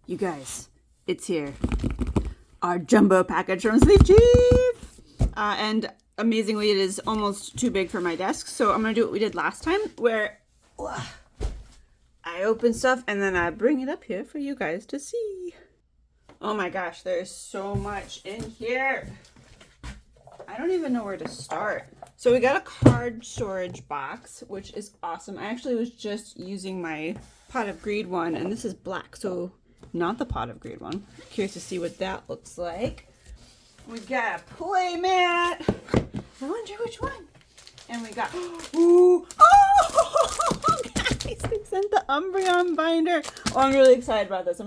You guys, it's here. Our jumbo package from SleeveChief! And amazingly, it is almost too big for my desk, so I'm gonna do what we did last time, where I open stuff and then I bring it up here for you guys to see. Oh my gosh, there's so much in here. I don't even know where to start. So we got a card storage box, which is awesome. I actually was just using my Pot of Greed one, and this is black, so not the Pot of Greed one. Curious to see what that looks like. We got a Playmat. I wonder which one. And we got, ooh, oh, guys, they sent the Umbreon binder. Oh, I'm really excited about this.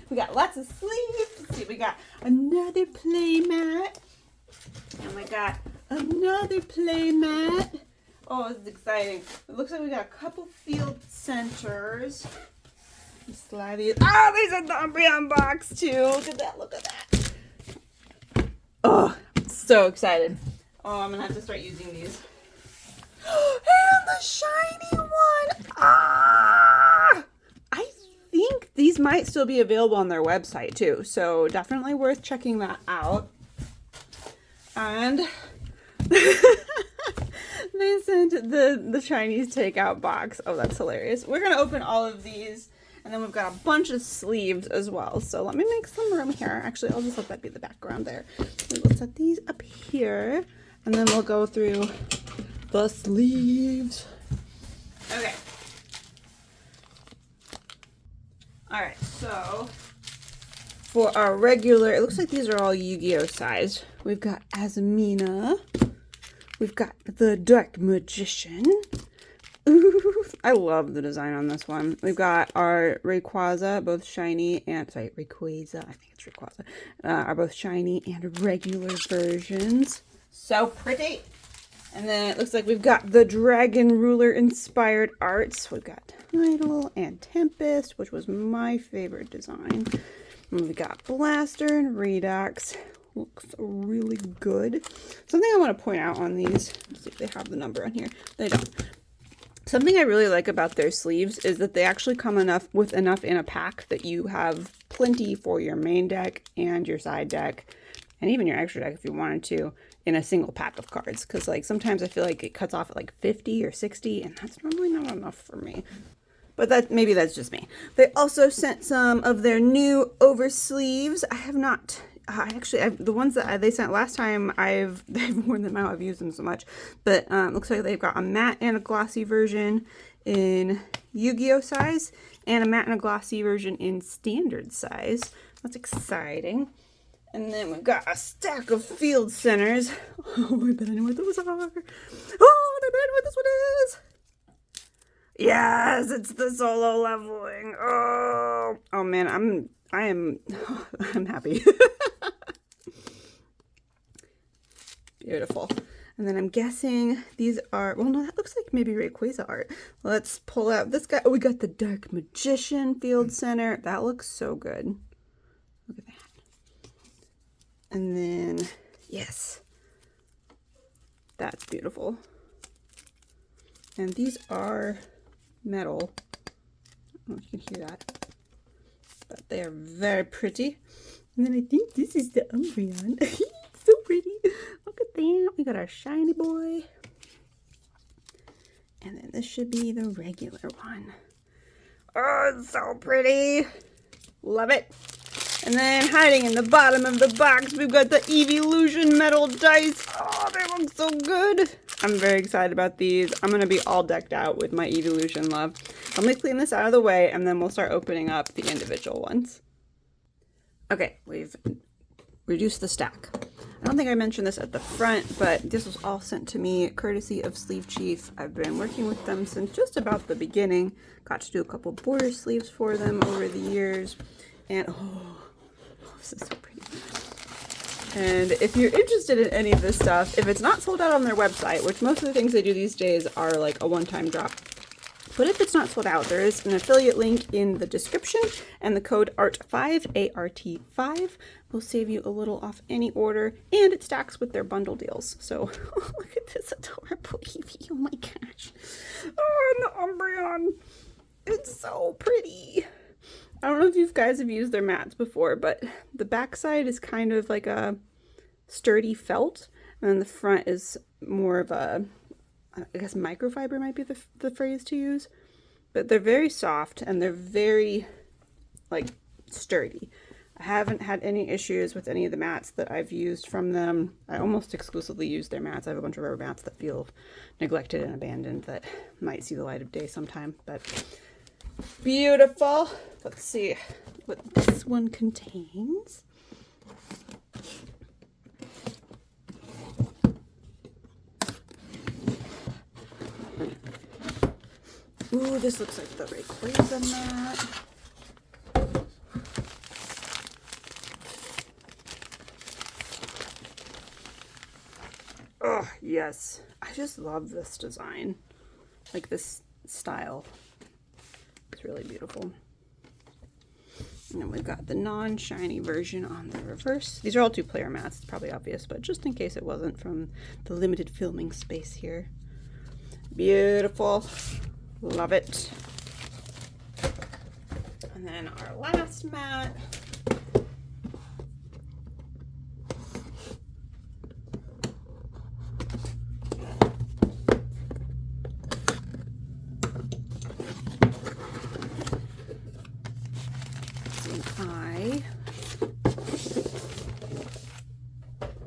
We got lots of sleeves. Let's see, we got another Playmat. And we got another Playmat. Oh, this is exciting. It looks like we got a couple field centers. Slide these. Oh, they sent the Umbreon box too. Look at that, look at that. Oh, I'm so excited. Oh, I'm gonna have to start using these. And the shiny one. Ah! I think these might still be available on their website too, so definitely worth checking that out. And they sent the Chinese takeout box. Oh, that's hilarious. We're gonna open all of these, and then we've got a bunch of sleeves as well. So let me make some room here. Actually, I'll just let that be the background there. We'll set these up here, and then we'll go through the sleeves. Okay. All right, so for our regular, it looks like these are all Yu-Gi-Oh sized. We've got Azumina. We've got the Dark Magician. Ooh, I love the design on this one. We've got our Rayquaza, both shiny and, Rayquaza, I think it's Rayquaza, are both shiny and regular versions. So pretty. And then it looks like we've got the Dragon Ruler inspired arts. We've got Idol and Tempest, which was my favorite design. And we got Blaster and Redox. Looks really good. Something I want to point out on these, let's see if they have the number on here. They don't. Something I really like about their sleeves is that they actually come with enough in a pack that you have plenty for your main deck and your side deck, and even your extra deck if you wanted to, in a single pack of cards. Because like sometimes I feel like it cuts off at like 50 or 60, and that's normally not enough for me. But maybe that's just me. They also sent some of their new over sleeves. I have not. The ones that they sent last time, they've worn them out. I've used them so much. But looks like they've got a matte and a glossy version in Yu-Gi-Oh size, and a matte and a glossy version in standard size. That's exciting. And then we've got a stack of field centers. Oh, I bet I know what those are. Oh, and I bet I know what this one is. Yes, it's the solo leveling. Oh man, I'm happy. Beautiful. And then I'm guessing these are, well, no, that looks like maybe Rayquaza art. Let's pull out this guy. Oh, we got the Dark Magician Field Center. That looks so good. Look at that. And then, yes, that's beautiful. And these are metal. I don't know if you can hear that, but they are very pretty. And then I think this is the Umbreon. So pretty. Look at that. We got our shiny boy. And then this should be the regular one. Oh, it's so pretty. Love it. And then hiding in the bottom of the box, we've got the Evolution metal dice. Oh, they look so good. I'm very excited about these. I'm going to be all decked out with my Evolution love. Let me clean this out of the way, and then we'll start opening up the individual ones. Okay, we've reduced the stack. I don't think I mentioned this at the front, but this was all sent to me courtesy of SleeveChief. I've been working with them since just about the beginning. Got to do a couple border sleeves for them over the years. And oh, this is so pretty. And if you're interested in any of this stuff, if it's not sold out on their website, which most of the things they do these days are like a one-time drop, but if it's not sold out, there is an affiliate link in the description, and the code ART5, ART5, will save you a little off any order, and it stacks with their bundle deals. So, oh, look at this adorable Eevee. Oh my gosh. Oh, and the Umbreon. It's so pretty. I don't know if you guys have used their mats before, but the backside is kind of like a sturdy felt, and then the front is more of a, I guess microfiber might be the phrase to use. But they're very soft and they're very like sturdy. I haven't had any issues with any of the mats that I've used from them. I almost exclusively use their mats. I have a bunch of rubber mats that feel neglected and abandoned that might see the light of day sometime, but beautiful. Let's see what this one contains. Ooh, this looks like the Rayquaza mat. Oh, yes. I just love this design. Like this style. It's really beautiful. And then we've got the non-shiny version on the reverse. These are all 2-player mats. It's probably obvious, but just in case it wasn't from the limited filming space here. Beautiful. Love it. And then our last mat.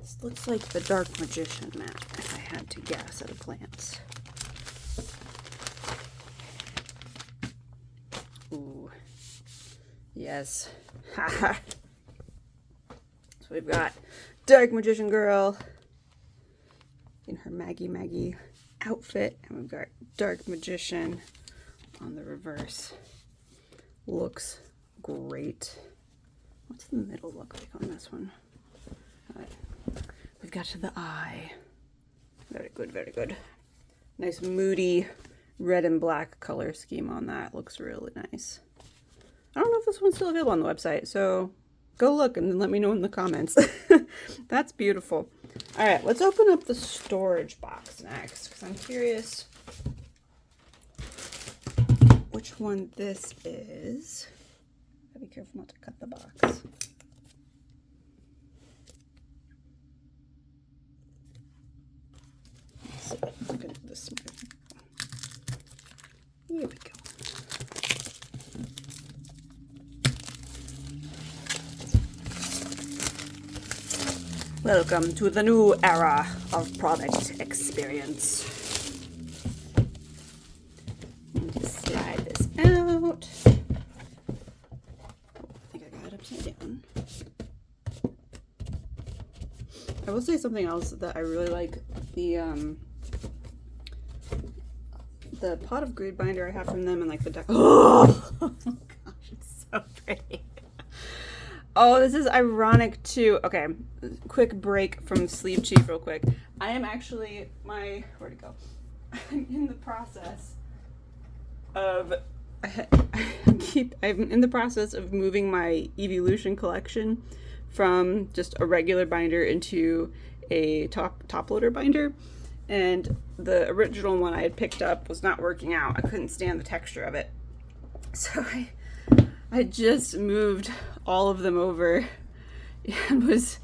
This looks like the Dark Magician mat, if I had to guess at a glance. Ooh. Yes. Haha. So we've got Dark Magician Girl in her Maggie outfit, and we've got Dark Magician on the reverse. Looks great. What's the middle look like on this one? We've got the eye. Very good, very good. Nice moody red and black color scheme on that. Looks really nice. I don't know if this one's still available on the website, so go look and then let me know in the comments. That's beautiful. All right, let's open up the storage box next, because I'm curious which one this is. Gotta be careful not to cut the box. Let's see, I'm gonna do this. Here we go. Welcome to the new era of product experience. Just slide this out. I think I got it upside down. I will say something else that I really like. The pot of grid binder I have from them, and like the deck. Oh gosh, it's so pretty. Oh, this is ironic too. Okay, quick break from SleeveChief real quick. I am actually where'd it go? I'm in the process of moving my Evolution collection from just a regular binder into a top loader binder. And the original one I had picked up was not working out. I couldn't stand the texture of it. So I just moved all of them over and was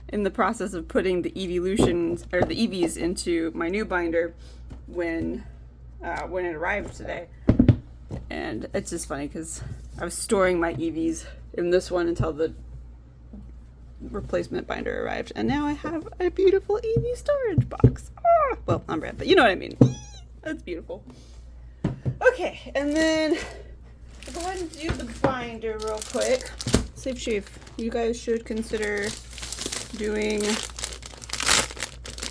in the process of putting the Evolutions or the EVs into my new binder when it arrived today. And it's just funny because I was storing my EVs in this one until the replacement binder arrived, and now I have a beautiful EV storage box. Ah, well, on brand, but you know what I mean. That's beautiful. Okay, and then I'll go ahead and do the binder real quick. SleeveChief, you guys should consider doing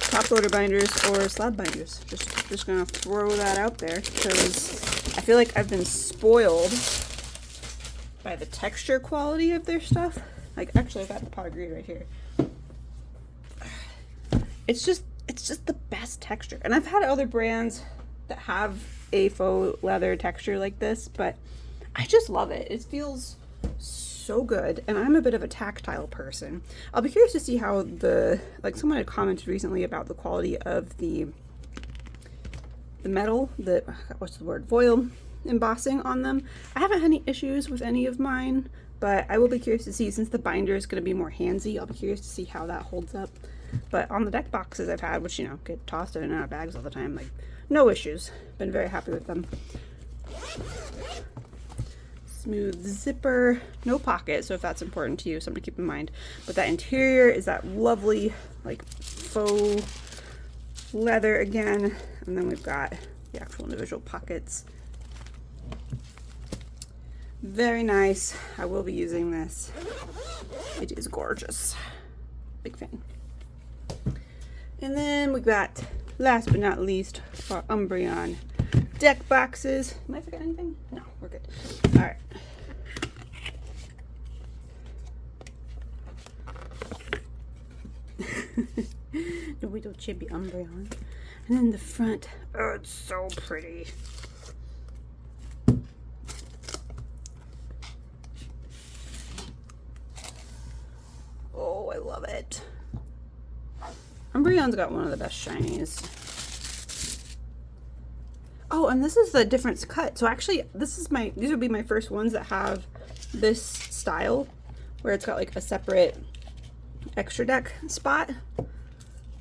top loader binders or slab binders. Just gonna throw that out there because I feel like I've been spoiled by the texture quality of their stuff. Like, actually, I've got the pot of grid right here. It's just the best texture. And I've had other brands that have a faux leather texture like this, but I just love it. It feels so good. And I'm a bit of a tactile person. I'll be curious to see how someone had commented recently about the quality of the metal, what's the word, foil embossing on them. I haven't had any issues with any of mine, but I will be curious to see, since the binder is going to be more handsy, I'll be curious to see how that holds up. But on the deck boxes I've had, which, you know, get tossed in and out of bags all the time, like, no issues. Been very happy with them. Smooth zipper, no pocket, so if that's important to you, something to keep in mind. But that interior is that lovely, like, faux leather again. And then we've got the actual individual pockets. Very nice. I will be using this. It is gorgeous. Big fan. And then we got, last but not least, our Umbreon deck boxes. Am I forgetting anything? No, we're good. All right. The little chibi Umbreon. And then the front. Oh, it's so pretty. Oh, I love it. Umbreon's got one of the best shinies. Oh, and this is the different cut. So actually, these would be my first ones that have this style, where it's got like a separate extra deck spot.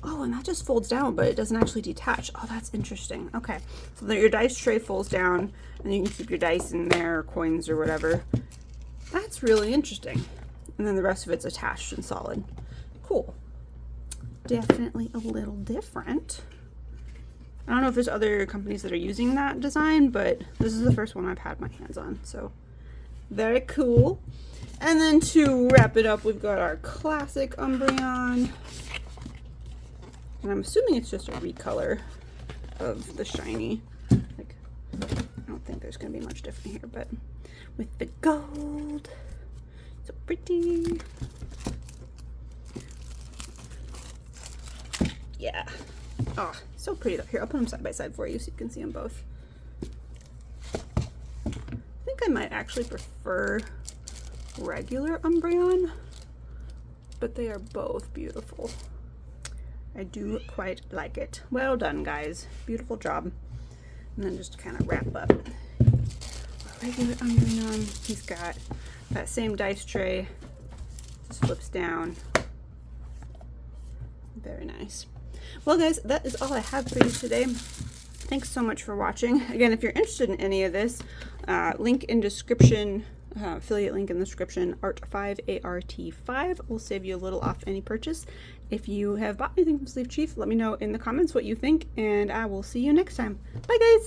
Oh, and that just folds down, but it doesn't actually detach. Oh, that's interesting. Okay, so then your dice tray folds down, and you can keep your dice in there, or coins, or whatever. That's really interesting. And then the rest of it's attached and solid. Cool. Definitely a little different. I don't know if there's other companies that are using that design, but this is the first one I've had my hands on, so very cool. And then to wrap it up, we've got our classic Umbreon. And I'm assuming it's just a recolor of the shiny. Like, I don't think there's going to be much different here, but with the gold. So pretty. Yeah. Oh, so pretty though. Here, I'll put them side by side for you so you can see them both. I think I might actually prefer regular Umbreon, but they are both beautiful. I do quite like it. Well done, guys. Beautiful job. And then just kind of wrap up. Our regular Umbreon, he's got that same dice tray. Just flips down. Very nice. Well, guys, that is all I have for you today. Thanks so much for watching. Again, if you're interested in any of this, link in description, affiliate link in the description, art5, ART5 will save you a little off any purchase. If you have bought anything from SleeveChief, let me know in the comments what you think, and I will see you next time. Bye, guys!